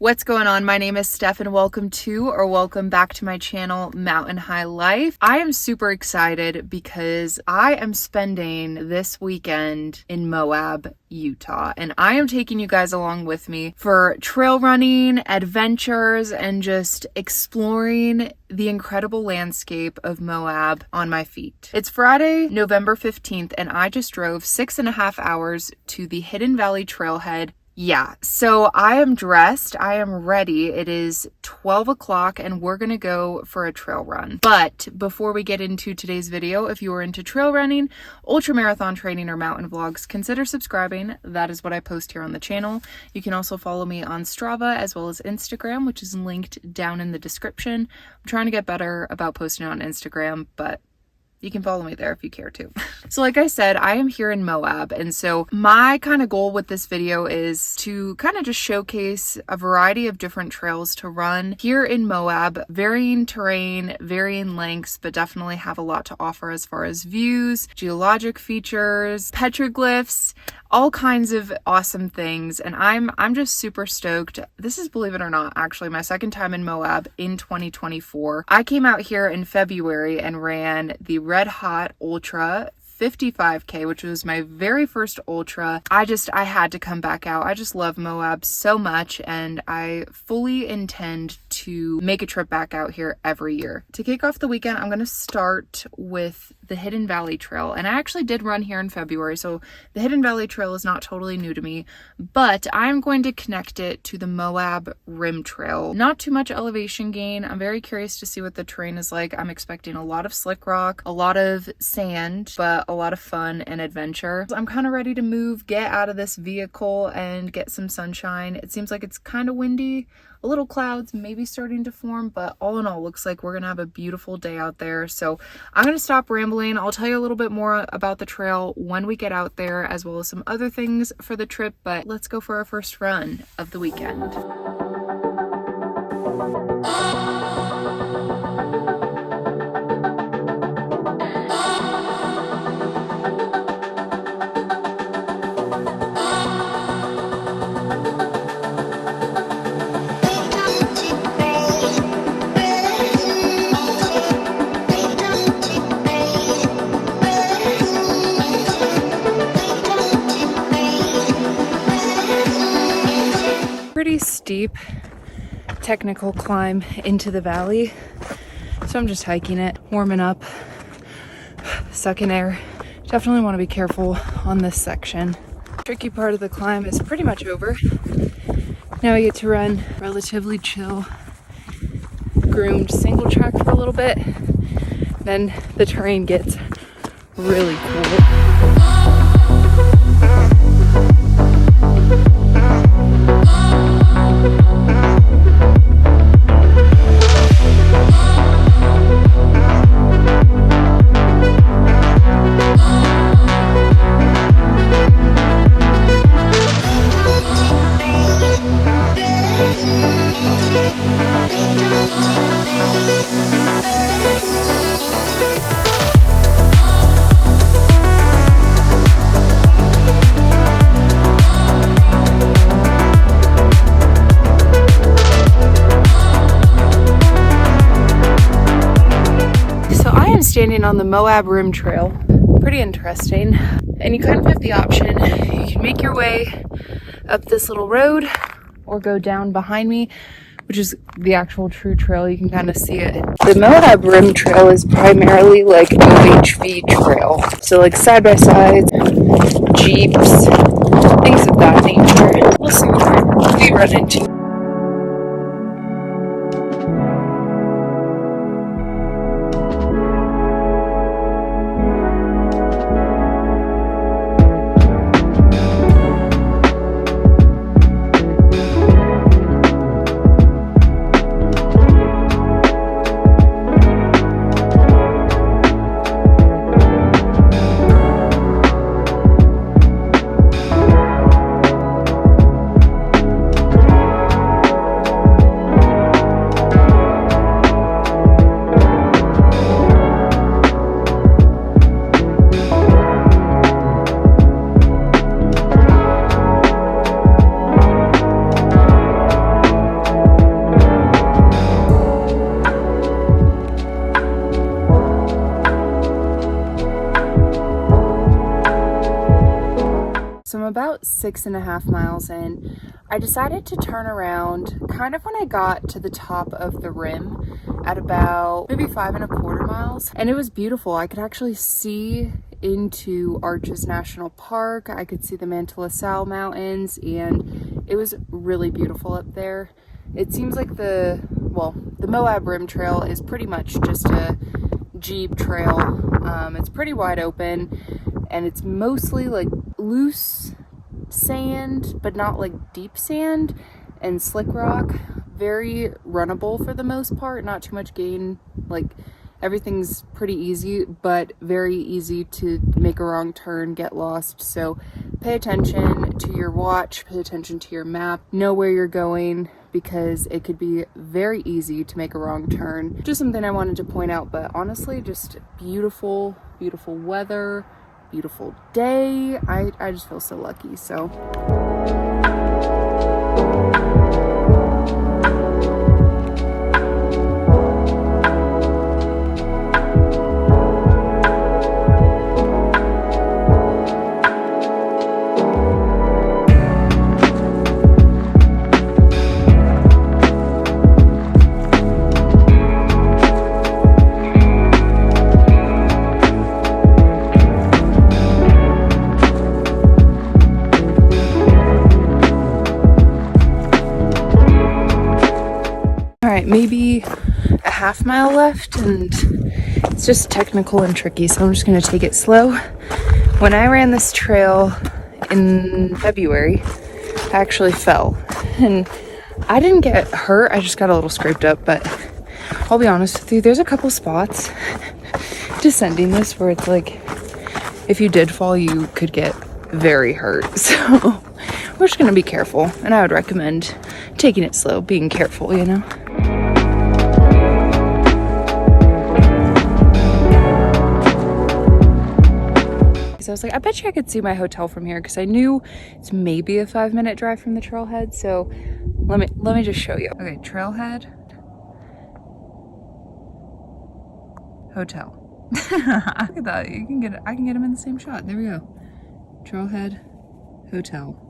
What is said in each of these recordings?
What's going on? My name is Steph and welcome back to my channel, Mountain High Life. I am super excited because I am spending this weekend in Moab, Utah, and I am taking you guys along with me for trail running, adventures, and just exploring the incredible landscape of Moab on my feet. It's Friday, November 15th, and I just drove 6.5 hours to the Hidden Valley Trailhead. Yeah, so I am dressed, I am ready. It is 12 o'clock and we're gonna go for a trail run. But before we get into today's video, if you are into trail running, ultra marathon training, or mountain vlogs, consider subscribing. That is what I post here on the channel. You can also follow me on Strava as well as Instagram, which is linked down in the description. I'm trying to get better about posting on Instagram, but you can follow me there if you care to. So like I said, I am here in Moab. And so my kind of goal with this video is to kind of just showcase a variety of different trails to run here in Moab, varying terrain, varying lengths, but definitely have a lot to offer as far as views, geologic features, petroglyphs, all kinds of awesome things. And I'm just super stoked. This is, believe it or not, actually my second time in Moab in 2024. I came out here in February and ran the Red Hot Ultra 55K, which was my very first ultra. I had to come back out. I just love Moab so much, and I fully intend to make a trip back out here every year. To kick off the weekend, I'm going to start with the Hidden Valley Trail, and I actually did run here in February, so the Hidden Valley Trail is not totally new to me, but I'm going to connect it to the Moab Rim Trail. Not too much elevation gain. I'm very curious to see what the terrain is like. I'm expecting a lot of slick rock, a lot of sand, but a lot of fun and adventure. I'm kind of ready to move, get out of this vehicle, and get some sunshine. It seems like it's kind of windy, a little clouds maybe starting to form, but all in all, looks like we're gonna have a beautiful day out there. So I'm gonna stop rambling. I'll tell you a little bit more about the trail when we get out there, as well as some other things for the trip, but let's go for our first run of the weekend. Pretty steep technical climb into the valley, so I'm just hiking it, warming up, sucking air. Definitely want to be careful on this section. Tricky part of the climb is pretty much over. Now we get to run relatively chill, groomed single track for a little bit, then the terrain gets really cool. Standing on the Moab Rim Trail. Pretty interesting. And you kind of have the option. You can make your way up this little road or go down behind me, which is the actual true trail. You can kind of see it. The Moab Rim Trail is primarily like OHV trail. So like side by sides, Jeeps, things of that nature. We'll see what we run into. So I'm about 6.5 miles in. I decided to turn around kind of when I got to the top of the rim at about maybe 5.25 miles. And it was beautiful. I could actually see into Arches National Park. I could see the Manto La Sal Mountains, and it was really beautiful up there. It seems like the Moab Rim Trail is pretty much just a Jeep trail. It's pretty wide open, and it's mostly like loose sand, but not like deep sand, and slick rock. Very runnable for the most part, not too much gain. Like everything's pretty easy, but very easy to make a wrong turn, get lost. So pay attention to your watch, pay attention to your map, know where you're going, because it could be very easy to make a wrong turn. Just something I wanted to point out, but honestly, just beautiful, beautiful weather, beautiful day. I just feel so lucky. So maybe a half mile left, and it's just technical and tricky, so I'm just going to take it slow. When I ran this trail in February, I actually fell, and I didn't get hurt, I just got a little scraped up. But I'll be honest with you, there's a couple spots descending this where it's like if you did fall, you could get very hurt. So we're just going to be careful, and I would recommend taking it slow, being careful, you know. So I was like, I bet you I could see my hotel from here, because I knew it's maybe a 5-minute drive from the trailhead. So let me just show you. Okay, trailhead, hotel. I thought I can get them in the same shot. There we go. Trailhead, hotel.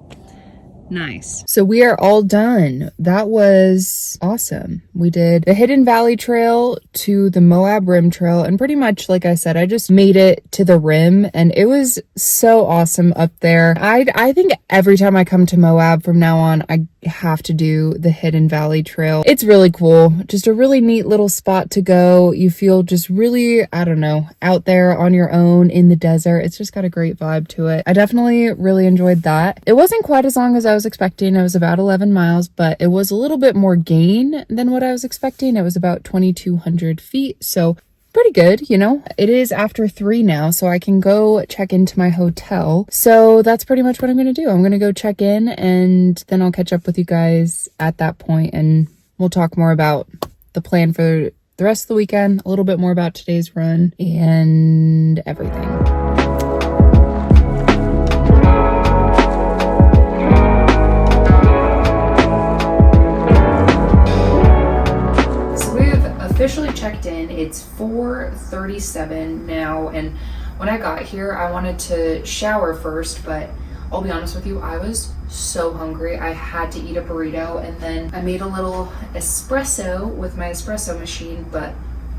Nice. So we are all done. That was awesome. We did the Hidden Valley Trail to the Moab Rim Trail, and pretty much, like I said, I just made it to the rim, and it was so awesome up there. I think every time I come to Moab from now on, I have to do the Hidden Valley Trail. It's really cool. Just a really neat little spot to go. You feel just really, I don't know, out there on your own in the desert. It's just got a great vibe to it. I definitely really enjoyed that. It wasn't quite as long as I was expecting. It was about 11 miles, but it was a little bit more gain than what I was expecting. It was about 2,200 feet. So pretty good, you know. It is after 3 now, so I can go check into my hotel. So that's pretty much what I'm going to do. I'm going to go check in, and then I'll catch up with you guys at that point, and we'll talk more about the plan for the rest of the weekend, a little bit more about today's run, and everything. Officially checked in. It's 4:37 now, and when I got here I wanted to shower first, but I'll be honest with you, I was so hungry. I had to eat a burrito, and then I made a little espresso with my espresso machine, but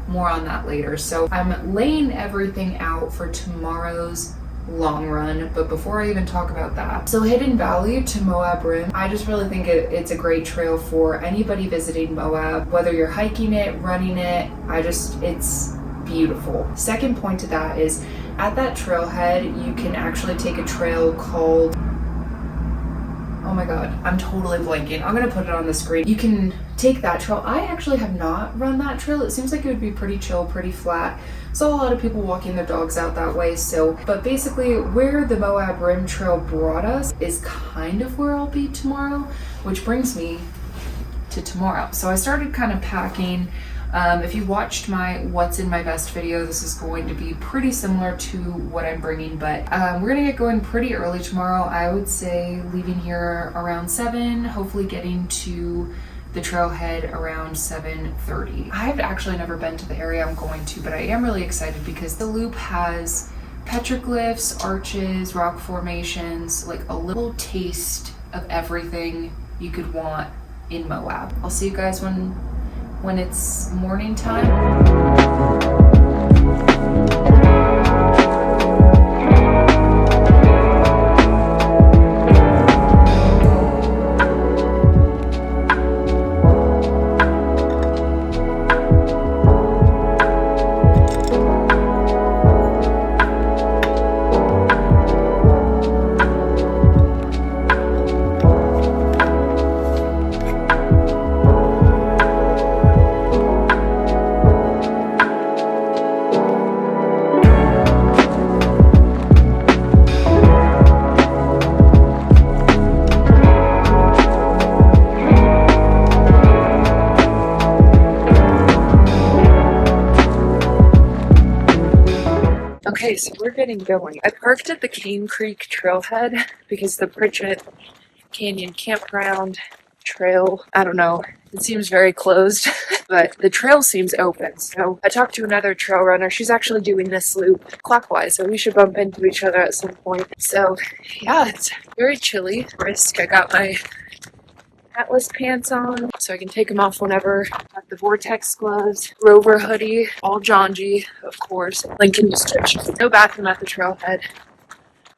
more on that later. So I'm laying everything out for tomorrow's long run, but before I even talk about that, so Hidden Valley to Moab Rim, I just really think it's a great trail for anybody visiting Moab, whether you're hiking it, running it. It's beautiful. Second point to that is, at that trailhead you can actually take a trail called, oh my god, I'm totally blanking. I'm gonna put it on the screen. You can take that trail. I actually have not run that trail. It seems like it would be pretty chill, pretty flat. Saw a lot of people walking their dogs out that way. So, but basically where the Moab Rim Trail brought us is kind of where I'll be tomorrow, which brings me to tomorrow. So I started kind of packing. If you watched my What's in My Vest video, this is going to be pretty similar to what I'm bringing, but we're gonna get going pretty early tomorrow. I would say leaving here around 7, hopefully getting to the trailhead around 7:30. I've actually never been to the area I'm going to, but I am really excited because the loop has petroglyphs, arches, rock formations, like a little taste of everything you could want in Moab. I'll see you guys when it's morning time. Okay, so we're getting going. I parked at the Cane Creek trailhead because the Pritchett Canyon campground trail, I don't know, it seems very closed, but the trail seems open. So I talked to another trail runner. She's actually doing this loop clockwise, so we should bump into each other at some point. So yeah, it's very chilly. Brisk. I got my Atlas pants on so I can take them off whenever. Got the Vortex gloves, Rover hoodie, all John G, of course. Lincoln description. No bathroom at the trailhead,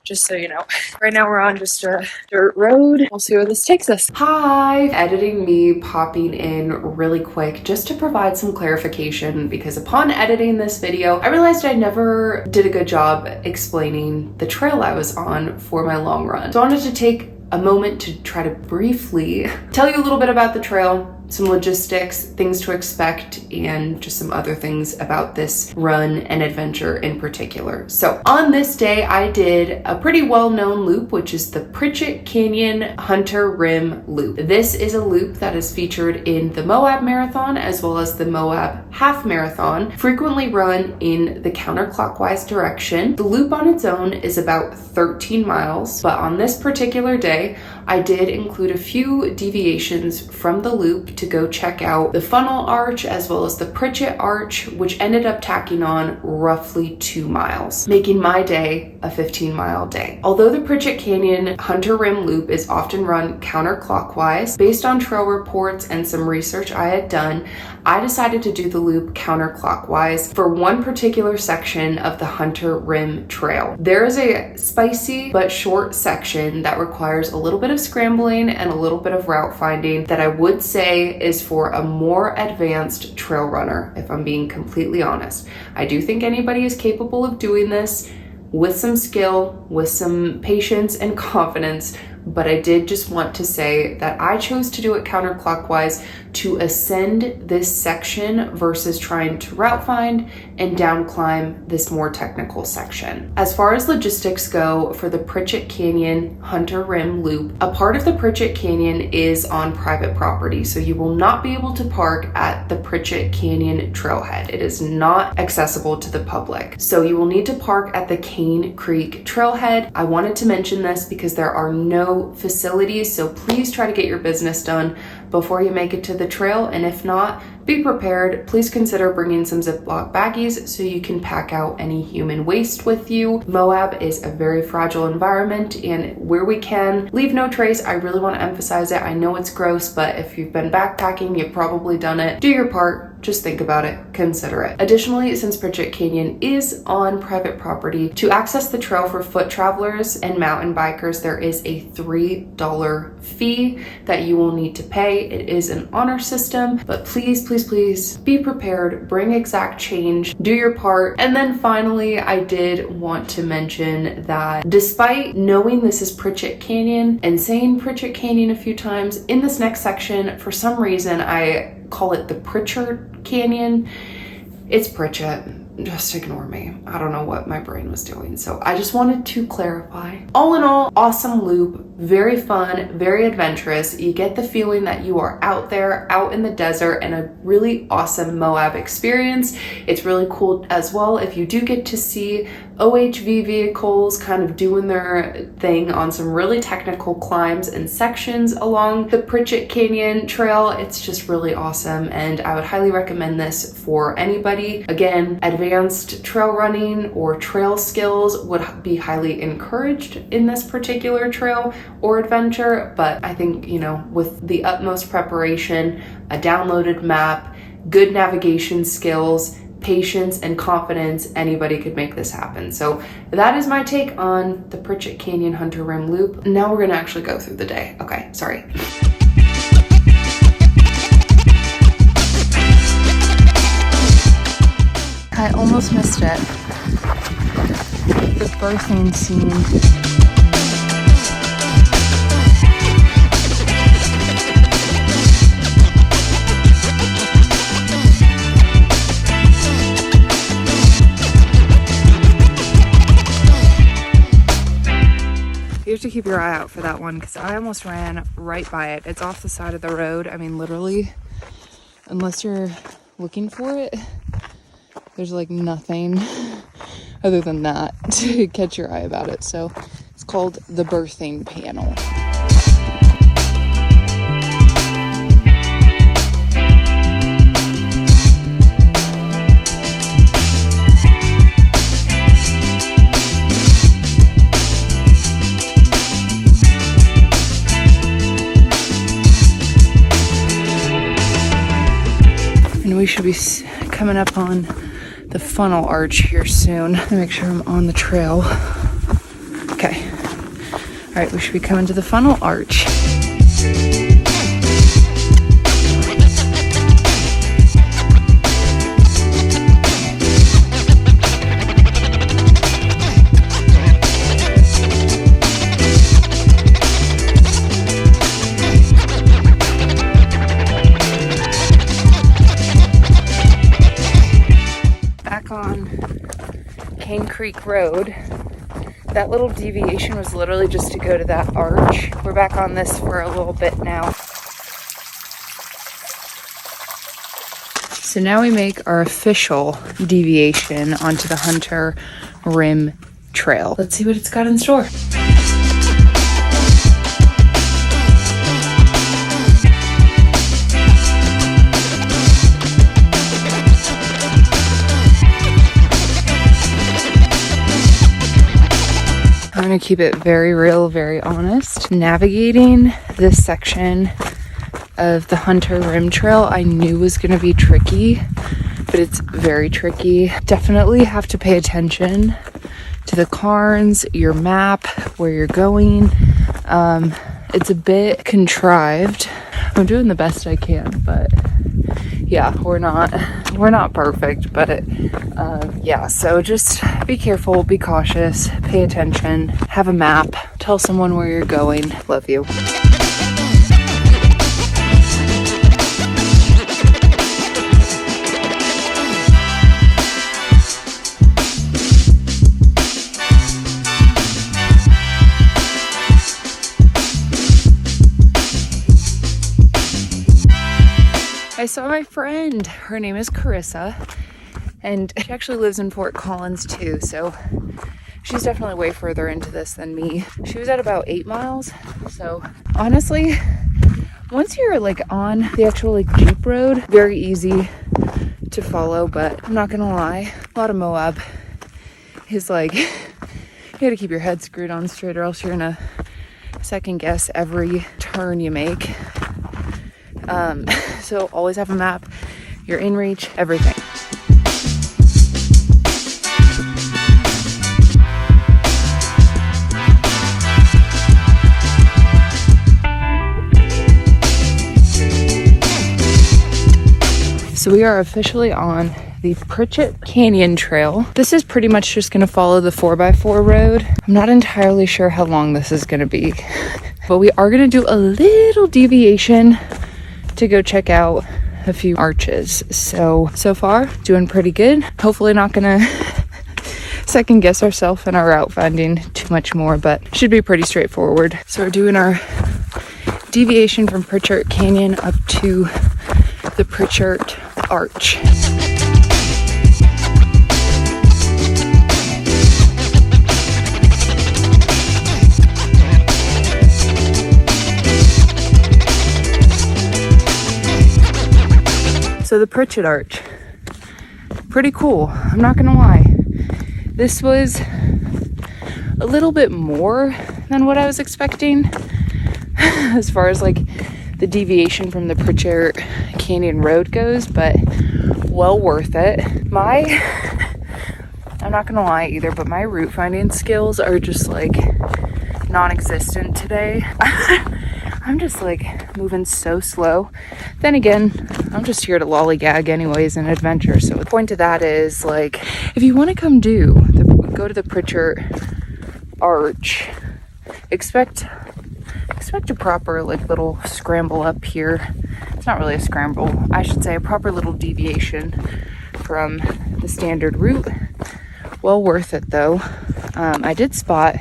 just so you know. Right now we're on just a dirt road. We'll see where this takes us. Hi! Editing me popping in really quick just to provide some clarification, because upon editing this video, I realized I never did a good job explaining the trail I was on for my long run. So I wanted to take a moment to try to briefly tell you a little bit about the trail, some logistics, things to expect, and just some other things about this run and adventure in particular. So on this day, I did a pretty well-known loop, which is the Pritchett Canyon Hunter Rim Loop. This is a loop that is featured in the Moab Marathon as well as the Moab Half Marathon, frequently run in the counterclockwise direction. The loop on its own is about 13 miles, but on this particular day, I did include a few deviations from the loop to go check out the Funnel Arch as well as the Pritchett Arch, which ended up tacking on roughly 2 miles, making my day a 15-mile day. Although the Pritchett Canyon Hunter Rim Loop is often run counterclockwise, based on trail reports and some research I had done, I decided to do the loop counterclockwise for one particular section of the Hunter Rim Trail. There is a spicy but short section that requires a little bit of scrambling and a little bit of route finding that I would say is for a more advanced trail runner, if I'm being completely honest. I do think anybody is capable of doing this with some skill, with some patience and confidence, but I did just want to say that I chose to do it counterclockwise to ascend this section versus trying to route find and down climb this more technical section. As far as logistics go for the Pritchett Canyon Hunter Rim Loop, a part of the Pritchett Canyon is on private property, so you will not be able to park at the Pritchett Canyon trailhead. It is not accessible to the public. So you will need to park at the Cane Creek trailhead. I wanted to mention this because there are no facilities, so please try to get your business done before you make it to the trail, and if not, be prepared. Please consider bringing some Ziploc baggies so you can pack out any human waste with you. Moab is a very fragile environment, and where we can, leave no trace. I really want to emphasize it. I know it's gross, but if you've been backpacking, you've probably done it. Do your part. Just think about it, consider it. Additionally, since Pritchett Canyon is on private property, to access the trail for foot travelers and mountain bikers, there is a $3 fee that you will need to pay. It is an honor system, but please, please, please be prepared, bring exact change, do your part. And then finally, I did want to mention that despite knowing this is Pritchett Canyon and saying Pritchett Canyon a few times, in this next section, for some reason, I call it the Pritchett Canyon. It's Pritchett. Just ignore me. I don't know what my brain was doing. So I just wanted to clarify. All in all, awesome loop, very fun, very adventurous. You get the feeling that you are out there, out in the desert, and a really awesome Moab experience. It's really cool as well if you do get to see OHV vehicles kind of doing their thing on some really technical climbs and sections along the Pritchett Canyon trail. It's just really awesome, and I would highly recommend this for anybody. Again, advanced trail running or trail skills would be highly encouraged in this particular trail or adventure, but I think, you know, with the utmost preparation, a downloaded map, good navigation skills, patience, and confidence, anybody could make this happen. So that is my take on the Pritchett Canyon Hunter Rim Loop. Now we're gonna actually go through the day. Okay, sorry. I almost missed it. The birthing scene. You have to keep your eye out for that one because I almost ran right by it. It's off the side of the road. I mean, literally, unless you're looking for it, there's like nothing other than that to catch your eye about it. So it's called the birthing panel. We should be coming up on the funnel arch here soon. Let me make sure I'm on the trail. Okay. All right, we should be coming to the funnel arch. Creek Road. That little deviation was literally just to go to that arch. We're back on this for a little bit now. So now we make our official deviation onto the Hunter Rim Trail. Let's see what it's got in store. I'm gonna keep it very real, very honest. Navigating this section of the Hunter Rim Trail I knew was gonna be tricky, but it's very tricky. Definitely have to pay attention to the cairns, your map, where you're going. It's a bit contrived. I'm doing the best I can, but yeah, we're not perfect, but yeah, so just be careful, be cautious, pay attention, have a map, tell someone where you're going. Love you. I saw my friend. Her name is Carissa, and she actually lives in Fort Collins too, so she's definitely way further into this than me. She was at about 8 miles, so honestly, once you're like on the actual like Jeep road, very easy to follow, but I'm not gonna lie, a lot of Moab is like, you gotta keep your head screwed on straight or else you're gonna second guess every turn you make. So always have a map, your inReach, everything. So we are officially on the Pritchett Canyon Trail. This is pretty much just gonna follow the 4x4 road. I'm not entirely sure how long this is gonna be, but we are gonna do a little deviation to go check out a few arches. So far doing pretty good. Hopefully not gonna second guess ourselves in our route finding too much more, but should be pretty straightforward. So we're doing our deviation from Pritchett Canyon up to the Pritchett Arch. So the Pritchett Arch, pretty cool, I'm not gonna lie. This was a little bit more than what I was expecting as far as like the deviation from the Pritchett Canyon road goes, but well worth it. I'm not gonna lie either, but my route finding skills are just like non-existent today. I'm just like moving so slow. Then again, I'm just here to lollygag anyways, an adventure. So the point of that is like, if you want to come go to the Pritchett Arch, expect a proper like little scramble up here. It's not really a scramble, I should say a proper little deviation from the standard route. Well worth it though. I did spot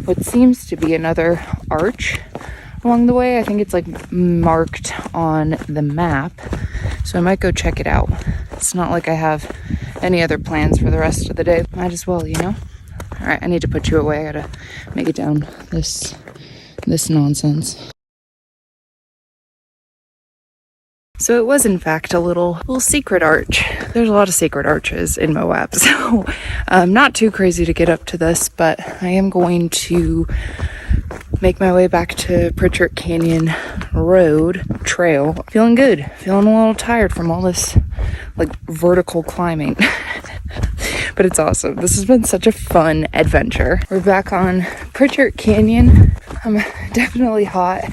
what seems to be another arch along the way. I think it's like marked on the map, so I might go check it out. It's not like I have any other plans for the rest of the day. Might as well, you know? All right, I need to put you away. I gotta make it down this nonsense. So it was in fact a little secret arch. There's a lot of secret arches in Moab, so not too crazy to get up to this, but I am going to make my way back to Pritchett Canyon trail. Feeling good, feeling a little tired from all this like vertical climbing. But it's awesome. This has been such a fun adventure. We're back on Pritchett Canyon. I'm definitely hot.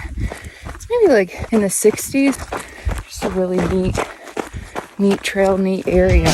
It's maybe like in the 60s. Just a really neat trail, neat area.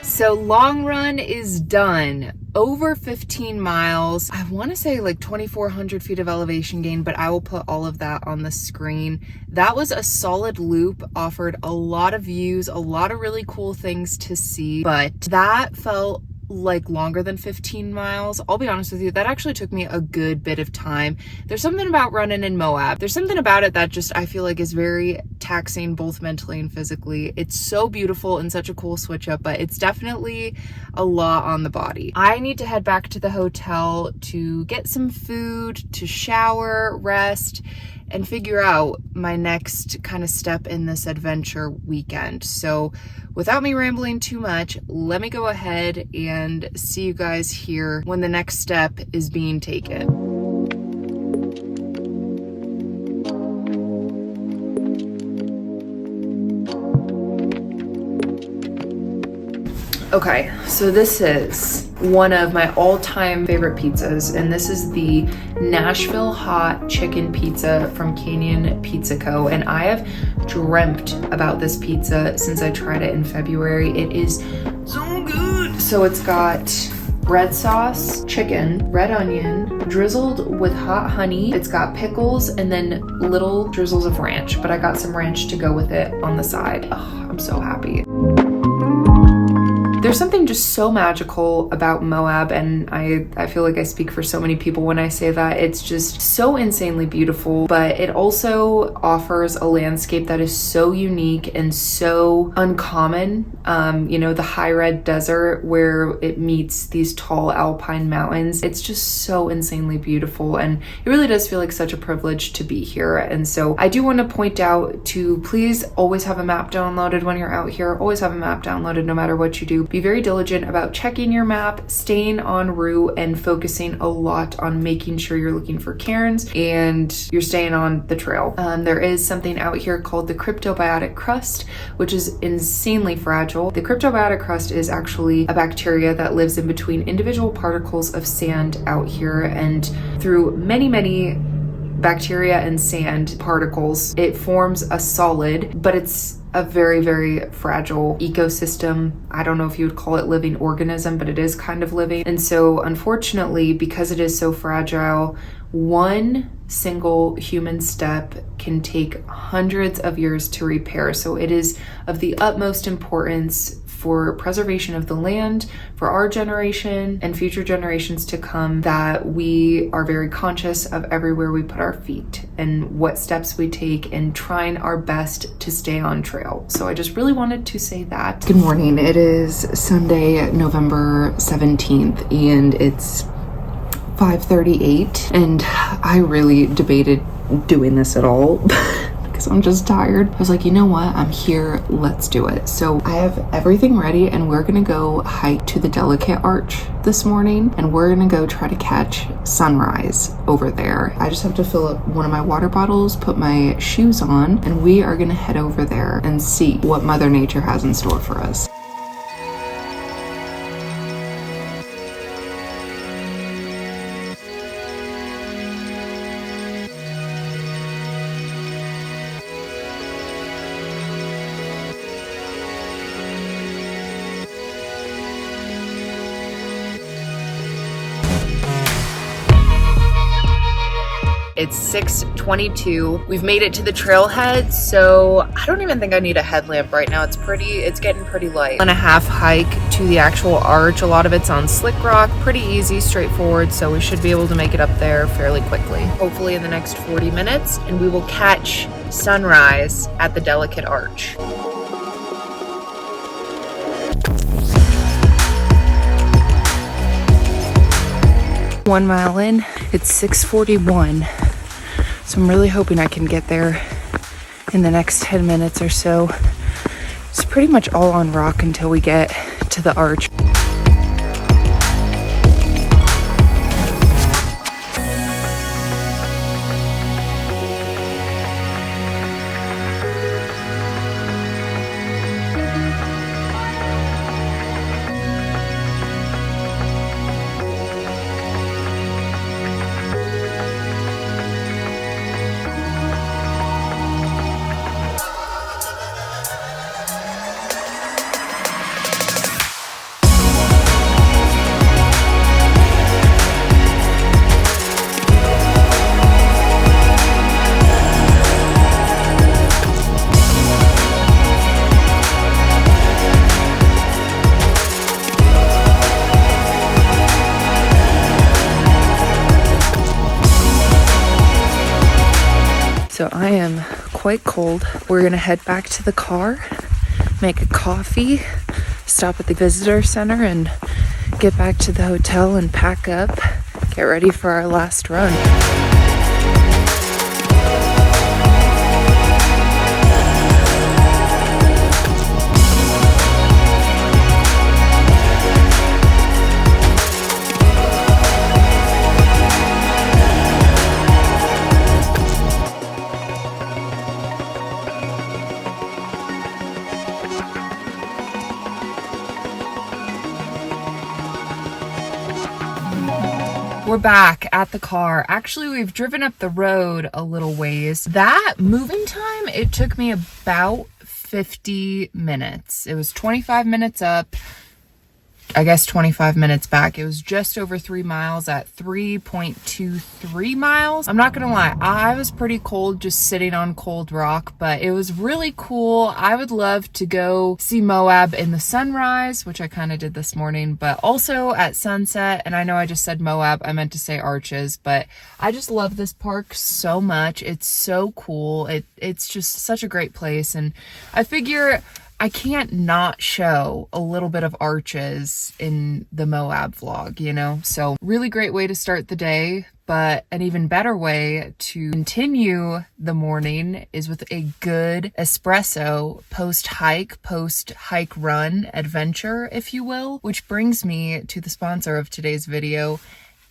So long run is done. Over 15 miles. I want to say like 2,400 feet of elevation gain, but I will put all of that on the screen. That was a solid loop, offered a lot of views, a lot of really cool things to see, but that felt like longer than 15 miles. I'll be honest with you, that actually took me a good bit of time. There's something about running in Moab. There's something about it that just I feel like is very taxing both mentally and physically. It's so beautiful and such a cool switch up, but it's definitely a lot on the body. I need to head back to the hotel to get some food, to shower, rest, and figure out my next kind of step in this adventure weekend. So without me rambling too much, let me go ahead and see you guys here when the next step is being taken. Okay, so this is one of my all-time favorite pizzas, and this is the Nashville Hot Chicken Pizza from Canyon Pizza Co. And I have dreamt about this pizza since I tried it in February. It is so good. So it's got red sauce, chicken, red onion, drizzled with hot honey. It's got pickles and then little drizzles of ranch, but I got some ranch to go with it on the side. Oh, I'm so happy. There's something just so magical about Moab, and I feel like I speak for so many people when I say that. It's just so insanely beautiful, but it also offers a landscape that is so unique and so uncommon. You know, the high red desert where it meets these tall alpine mountains. It's just so insanely beautiful, and it really does feel like such a privilege to be here. And so I do want to point out to please always have a map downloaded when you're out here. Always have a map downloaded no matter what you do. Be very diligent about checking your map, staying en route, and focusing a lot on making sure you're looking for cairns and you're staying on the trail. There is something out here called the cryptobiotic crust, which is insanely fragile. The cryptobiotic crust is actually a bacteria that lives in between individual particles of sand out here, and through many bacteria and sand particles, it forms a solid, but it's a very fragile ecosystem. I don't know if you would call it living organism, but it is kind of living. And so unfortunately, because it is so fragile, one single human step can take hundreds of years to repair. So it is of the utmost importance for preservation of the land, for our generation and future generations to come, that we are very conscious of everywhere we put our feet and what steps we take and trying our best to stay on trail. So I just really wanted to say that. Good morning. It is Sunday, November 17th, and it's 5:38, and I really debated doing this at all because I'm just tired. I was like, you know what? I'm here. Let's do it. So I have everything ready, and we're gonna go hike to the Delicate Arch this morning, and we're gonna go try to catch sunrise over there. I just have to fill up one of my water bottles, put my shoes on, and we are gonna head over there and see what Mother Nature has in store for us. It's 6:22. We've made it to the trailhead, so I don't even think I need a headlamp right now. It's getting pretty light. And a half hike to the actual arch. A lot of it's on slick rock, pretty easy, straightforward, so we should be able to make it up there fairly quickly. Hopefully in the next 40 minutes, and we will catch sunrise at the Delicate Arch. One mile in, it's 6:41. So I'm really hoping I can get there in the next 10 minutes or so. It's pretty much all on rock until we get to the arch. So I am quite cold. We're gonna head back to the car, make a coffee, stop at the visitor center, and get back to the hotel and pack up, get ready for our last run. We're back at the car. Actually, we've driven up the road a little ways. That moving time, it took me about 50 minutes. It was 25 minutes up, I guess 25 minutes back. It was just over 3 miles at 3.23 miles. I'm not gonna lie, I was pretty cold just sitting on cold rock, but it was really cool. I would love to go see Moab in the sunrise, which I kind of did this morning, but also at sunset. And I know I just said Moab, I meant to say Arches, but I just love this park so much. It's so cool. It's just such a great place, and I figure I can't not show a little bit of Arches in the Moab vlog, you know? So really great way to start the day, but an even better way to continue the morning is with a good espresso post-hike run adventure, if you will, which brings me to the sponsor of today's video,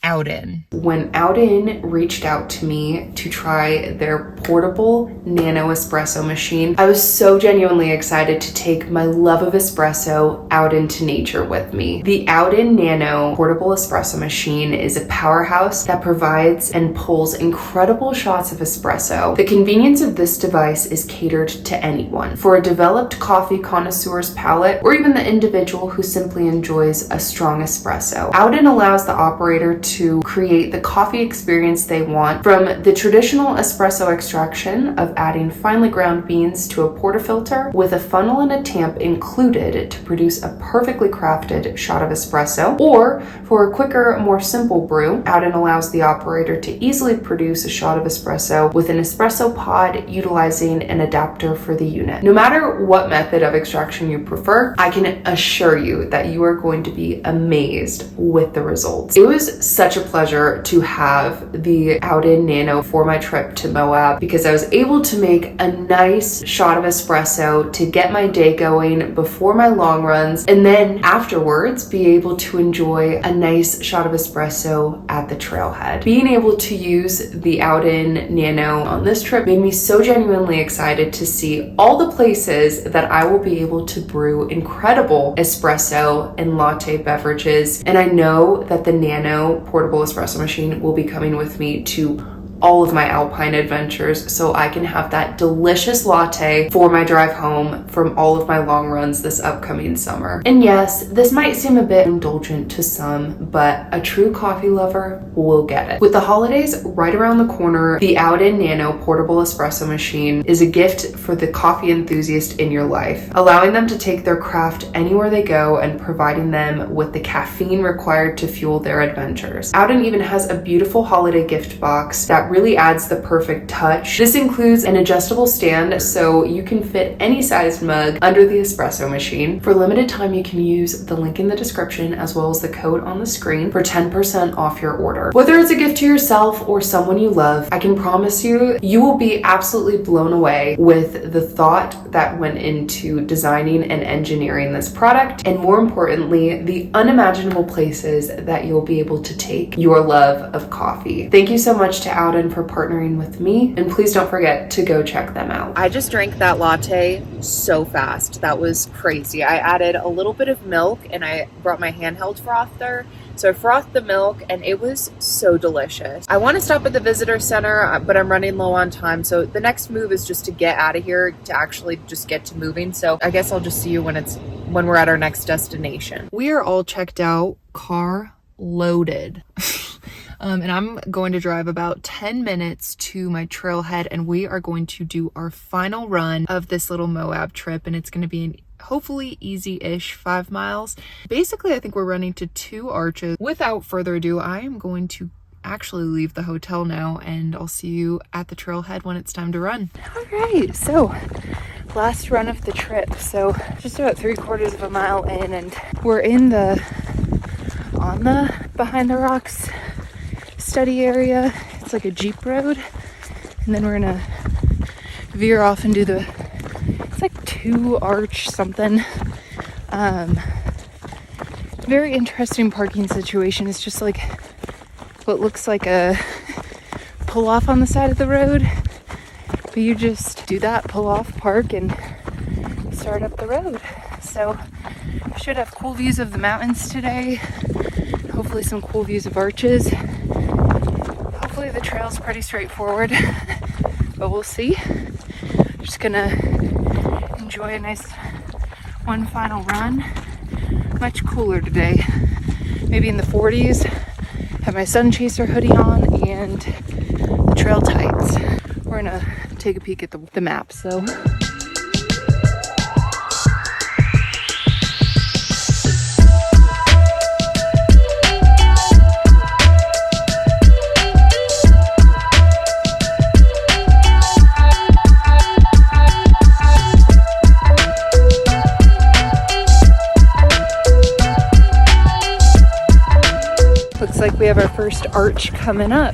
OutIn. When OutIn reached out to me to try their portable Nano Espresso machine, I was so genuinely excited to take my love of espresso out into nature with me. The OutIn Nano Portable Espresso machine is a powerhouse that provides and pulls incredible shots of espresso. The convenience of this device is catered to anyone. For a developed coffee connoisseur's palate, or even the individual who simply enjoys a strong espresso, OutIn allows the operator to create the coffee experience they want, from the traditional espresso extraction of adding finely ground beans to a portafilter with a funnel and a tamp included to produce a perfectly crafted shot of espresso, or for a quicker, more simple brew, OutIn allows the operator to easily produce a shot of espresso with an espresso pod utilizing an adapter for the unit. No matter what method of extraction you prefer, I can assure you that you are going to be amazed with the results. It was such a pleasure to have the OutIn Nano for my trip to Moab, because I was able to make a nice shot of espresso to get my day going before my long runs, and then afterwards be able to enjoy a nice shot of espresso at the trailhead. Being able to use the OutIn Nano on this trip made me so genuinely excited to see all the places that I will be able to brew incredible espresso and latte beverages, and I know that the Nano Portable Espresso machine will be coming with me to all of my alpine adventures, so I can have that delicious latte for my drive home from all of my long runs this upcoming summer. And yes, this might seem a bit indulgent to some, but a true coffee lover will get it. With the holidays right around the corner, the OutIn Nano Portable Espresso machine is a gift for the coffee enthusiast in your life, allowing them to take their craft anywhere they go and providing them with the caffeine required to fuel their adventures. OutIn even has a beautiful holiday gift box that really adds the perfect touch. This includes an adjustable stand so you can fit any sized mug under the espresso machine. For a limited time, you can use the link in the description as well as the code on the screen for 10% off your order. Whether it's a gift to yourself or someone you love, I can promise you, you will be absolutely blown away with the thought that went into designing and engineering this product, and more importantly, the unimaginable places that you'll be able to take your love of coffee. Thank you so much to OutIn for partnering with me, and please don't forget to go check them out. I just drank that latte so fast. That was crazy. I added a little bit of milk and I brought my handheld frother. So I frothed the milk and it was so delicious. I want to stop at the visitor center, but I'm running low on time. So the next move is just to get out of here to actually just get to moving. So I guess I'll just see you when we're at our next destination. We are all checked out, car loaded. And I'm going to drive about 10 minutes to my trailhead, and we are going to do our final run of this little Moab trip, and it's going to be an hopefully easy-ish 5 miles. Basically, I think we're running to 2 Arches. Without further ado, I am going to actually leave the hotel now, and I'll see you at the trailhead when it's time to run. All right, so last run of the trip. So just about 3/4 of a mile in, and we're on the Behind the Rocks study area. It's like a Jeep road, and then we're gonna veer off and do it's like 2 arch something. Very interesting parking situation. It's just like what looks like a pull off on the side of the road, but you just do that, pull off, park, and start up the road. So we should have cool views of the mountains today, hopefully some cool views of Arches. Hopefully the trail's pretty straightforward, but we'll see. Just gonna enjoy a nice one final run much cooler today. Maybe in the 40s. Have my sun chaser hoodie on and the trail tights. We're gonna take a peek at the map. So looks like we have our first arch coming up.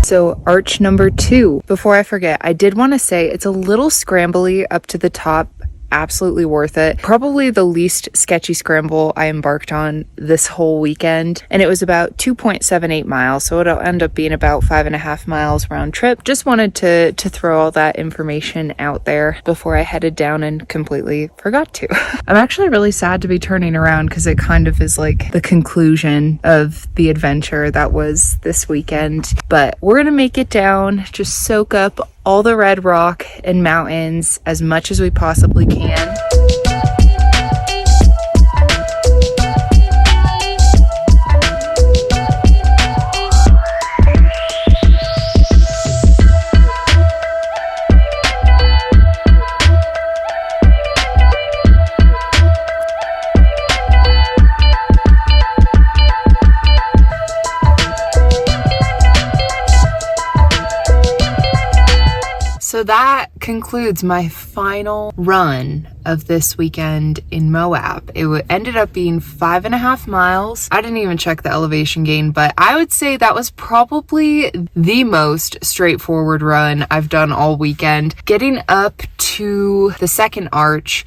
So arch number 2. Before I forget, I did want to say it's a little scrambly up to the top. Absolutely worth it. Probably the least sketchy scramble I embarked on this whole weekend, and it was about 2.78 miles, so it'll end up being about 5.5 miles round trip. Just wanted to throw all that information out there before I headed down and completely forgot to. I'm actually really sad to be turning around because it kind of is like the conclusion of the adventure that was this weekend, but we're gonna make it down, just soak up all the red rock and mountains as much as we possibly can. So that concludes my final run of this weekend in Moab. It ended up being 5.5 miles. I didn't even check the elevation gain, but I would say that was probably the most straightforward run I've done all weekend. Getting up to the second arch,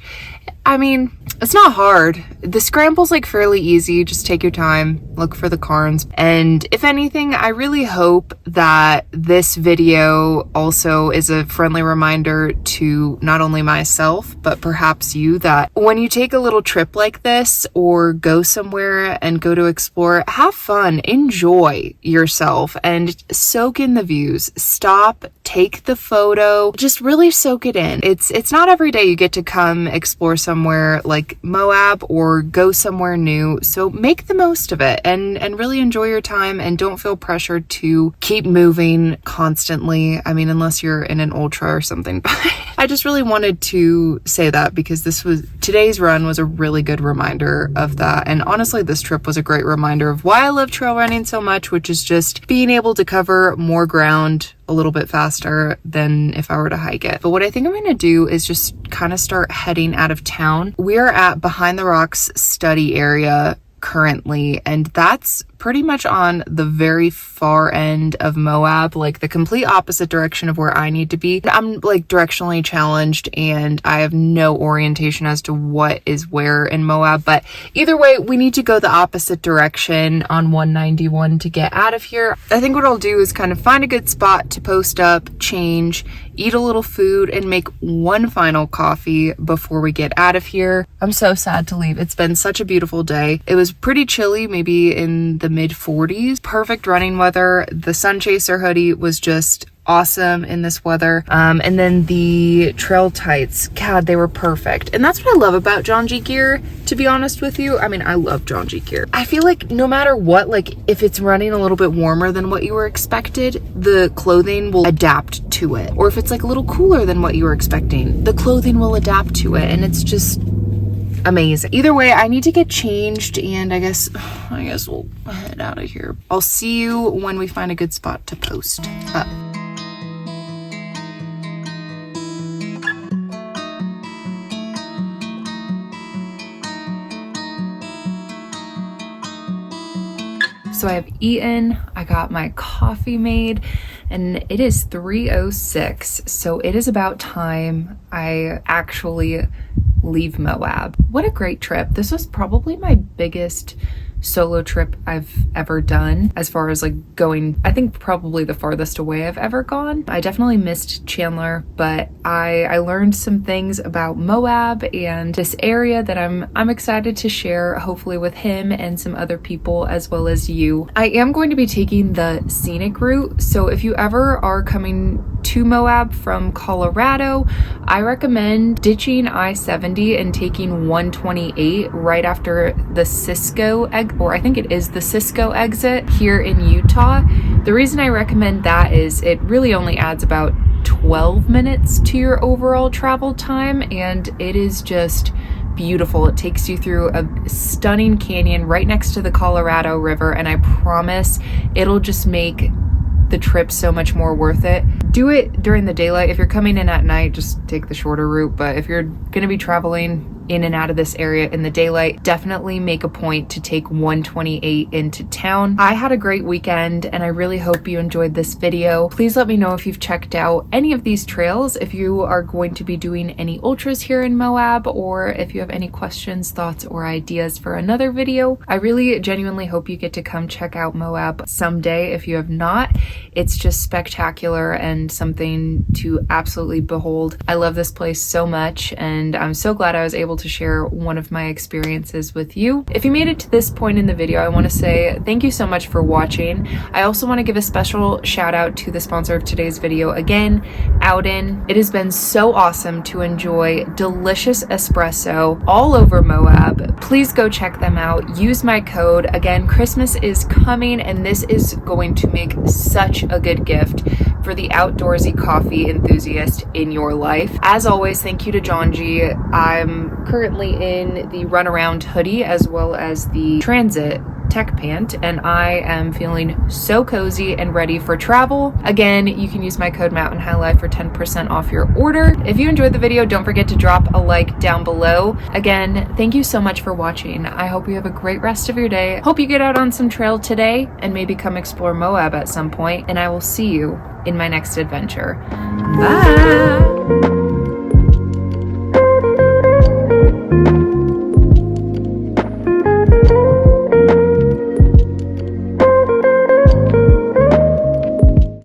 I mean, it's not hard. The scramble's like fairly easy. Just take your time, look for the cairns. And if anything, I really hope that this video also is a friendly reminder to not only myself, but perhaps you, that when you take a little trip like this or go somewhere and go to explore, have fun, enjoy yourself and soak in the views. Stop, take the photo, just really soak it in. It's not every day you get to come explore somewhere like Moab or go somewhere new, so make the most of it and really enjoy your time, and don't feel pressured to keep moving constantly. I mean, unless you're in an ultra or something. I just really wanted to say that because today's run was a really good reminder of that, and honestly this trip was a great reminder of why I love trail running so much, which is just being able to cover more ground a little bit faster than if I were to hike it. But what I think I'm going to do is just kind of start heading out of town. We are at Behind the Rocks study area currently, and that's pretty much on the very far end of Moab, like the complete opposite direction of where I need to be. I'm like directionally challenged and I have no orientation as to what is where in Moab, but either way, we need to go the opposite direction on 191 to get out of here. I think what I'll do is kind of find a good spot to post up, change, eat a little food, and make one final coffee before we get out of here. I'm so sad to leave. It's been such a beautiful day. It was pretty chilly, maybe in the mid 40s. Perfect running weather. The sun chaser hoodie was just awesome in this weather. And then the trail tights, God, they were perfect. And that's what I love about John G gear, to be honest with you. I mean, I love John G gear. I feel like no matter what, like if it's running a little bit warmer than what you were expected, the clothing will adapt to it. Or if it's like a little cooler than what you were expecting, the clothing will adapt to it. And it's just amazing. Either way, I need to get changed, and I guess we'll head out of here. I'll see you when we find a good spot to post up. So I have eaten, I got my coffee made, and it is 3:06, so it is about time I actually leave Moab. What a great trip. This was probably my biggest solo trip I've ever done as far as like going, I think probably the farthest away I've ever gone. I definitely missed Chandler, but I learned some things about Moab and this area that I'm excited to share, hopefully with him and some other people as well as you. I am going to be taking the scenic route, so if you ever are coming to Moab from Colorado, I recommend ditching I-70 and taking 128 right after the Cisco or I think it is the Cisco exit here in Utah. The reason I recommend that is it really only adds about 12 minutes to your overall travel time, and it is just beautiful. It takes you through a stunning canyon right next to the Colorado River, and I promise it'll just make the trip so much more worth it. Do it during the daylight. If you're coming in at night, just take the shorter route, but if you're going to be traveling in and out of this area in the daylight, definitely make a point to take 128 into town. I had a great weekend and I really hope you enjoyed this video. Please let me know if you've checked out any of these trails, if you are going to be doing any ultras here in Moab, or if you have any questions, thoughts, or ideas for another video. I really genuinely hope you get to come check out Moab someday if you have not. It's just spectacular and something to absolutely behold. I love this place so much, and I'm so glad I was able to share one of my experiences with you. If you made it to this point in the video, I want to say thank you so much for watching. I also want to give a special shout out to the sponsor of today's video again, OutIn. It has been so awesome to enjoy delicious espresso all over Moab. Please go check them out. Use my code. Again, Christmas is coming and this is going to make such a good gift for the outdoorsy coffee enthusiast in your life. As always, thank you to John G. I'm currently in the runaround hoodie as well as the transit tech pant, and I am feeling so cozy and ready for travel. Again, you can use my code Mountain High Life for 10% off your order. If you enjoyed the video, don't forget to drop a like down below. Again, thank you so much for watching. I hope you have a great rest of your day. Hope you get out on some trail today and maybe come explore Moab at some point, and I will see you in my next adventure. Bye!